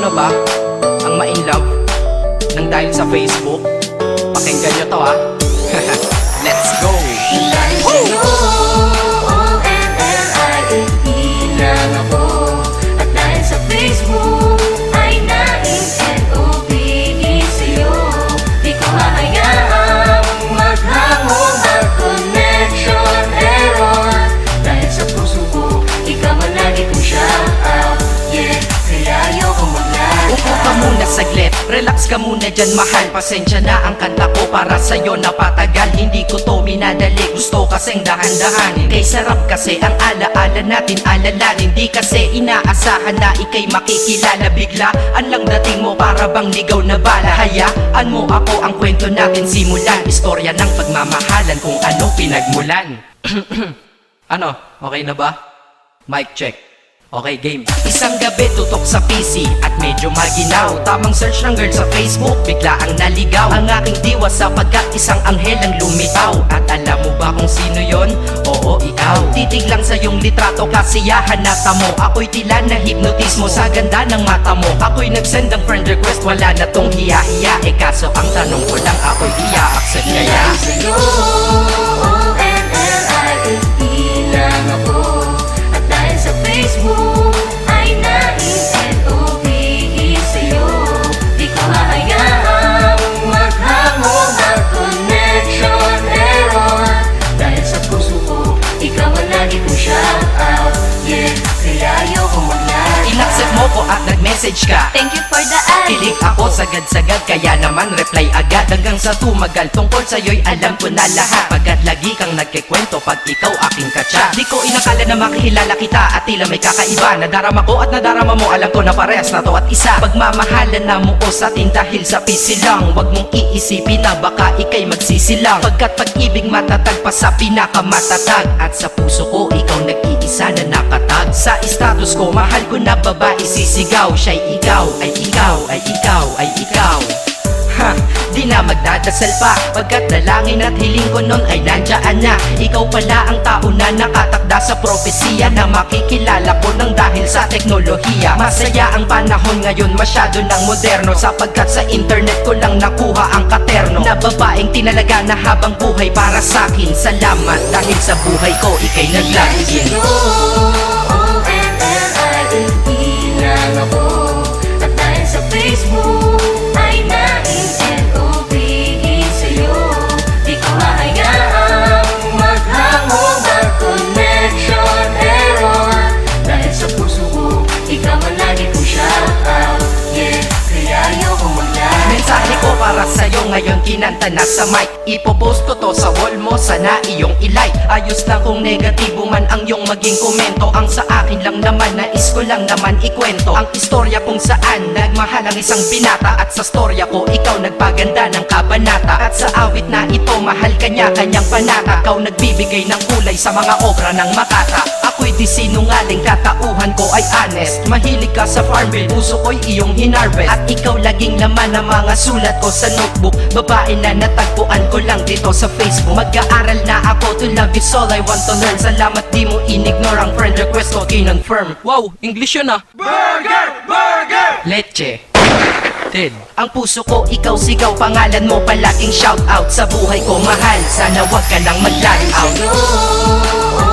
Sino ba ang ma-inlove nang dahil sa Facebook? Pakinggan nyo to ha. Let's go! Dahil sa'yo, O-N-L-I-F-E lang ako. At dahil sa Facebook ay na-N-O-V-E sa'yo. Di ko hahayaang maghango ang connection error. Dahil sa puso ko, ikaw man lagi kong shout out. Yeah, kaya ayoko mag-lag. Upo ka muna saglit, relax ka muna dyan mahal. Pasensya na ang kanta ko para sa'yo napatagal. Hindi ko to minadali, gusto kasing dahan-dahanin. Kay sarap kasi ang alaala natin alalanin. Di kasi inaasahan na ikay makikilala. Biglaan lang dating mo para bang ligaw na bala. Hayaan mo ako ang kwento natin simulan. Istorya ng pagmamahalan kung ano pinagmulan. Ano, okay na ba? Mic check. Okay, game. Isang gabi tutok sa PC at medyo maginaw. Tamang search ng girl sa Facebook, bigla ang naligaw. Ang aking diwa sapagkat isang anghel ang lumitaw. At alam mo ba kung sino yon? Oo, ikaw. Titig lang sa iyong litrato, kasiyahan na tamo. Ako'y tila na hipnotismo sa ganda ng mata mo. Ako'y nag-send ng friend request, wala na tong hiya-hiya. Kaso ang tanong ko lang, ako'y i-accept kaya? Dahil sa'yo, O-N-L-I-F-E lang ako. At dahil sa Facebook ay na-N-O-V-E sa'yo. Di ko hahayaang maghango ang connection error. Dahil sa puso ko, ikaw ang lagi kong shout out. Yeah, kaya ayoko mag-lag. In-accept mo ko at nag-message ka. Thank you for the ad. Kilig ako sagad-sagad, kaya naman reply agad. Hanggang sa tumagal, tungkol sa'yo'y alam ko na lahat. Pagkat lagi kang nagkikwento pag ikaw aking katsa. Di ko inakala na makikilala kita at tila may kakaiba. Nadarama ko at nadarama mo, alam ko na parehas na to at isa. Pagmamahalan na mo o sa atin dahil sa PC lang. Huwag mong iisipin na baka ikay magsisilang. Pagkat pag-ibig matatag pa sa pinakamatatag. At sa puso ko, ikaw nag-iisa na nakatag. Sa status ko, mahal ko na babae sisigaw. Siya'y ikaw, ay ikaw, ay ikaw, ay ikaw. Ha, di na magdadasal pa. Pagkat dalangin at hiling ko nun ay nandiyan na. Ikaw pala ang tao na nakatakda sa propesiya. Na makikilala ko nang dahil sa teknolohiya. Masaya ang panahon ngayon, masyado ng moderno. Sapagkat sa internet ko lang nakuha ang katerno. Na babaeng tinalaga na habang buhay para sa'kin. Salamat dahil sa buhay ko, ikay nag-login. O-N-L-I-F-E lang ako. At dahil sa Facebook ay na-N-O-V-E sa'yo. Di ko hahayaang maghango ang connection error. Dahil sa puso ko, ikaw ang lagi kong shout out. Yeah, kaya ayoko mag-lag. Mensahe ko para sa'yo ngayon, kinanta na sa mic. Ipopost ko to sa wall mo, sana iyong ilike. Ayos lang kung negatibo man ang iyong maging komento. Ang sa akin lang naman, nais ko lang naman ikwento ang istorya kung saan nagmahal ang isang binata. At sa storya ko, ikaw nagpaganda ng kabanata. At sa awit na ito, mahal kanya kanyang panata. Ikaw nagbibigay ng kulay sa mga obra ng Makata. Ako'y di sinungaling, katauhan ko ay honest. Mahilig ka sa farm bill, puso ko'y iyong hinarvest. At ikaw laging laman ng mga sulat ko sa notebook. Babae na natagpuan ko lang dito sa Facebook. Mag-aaral na ako, to love is all I want to learn. Salamat di mo inignore ang friend request ko, kinonfirm. Wow, English yun ah. Burger! Burger! Leche Ted. Ang puso ko, ikaw sigaw, pangalan mo palaging shout out. Sa buhay ko mahal, sana wag ka nang mag-lag out. Dahil sa'yo,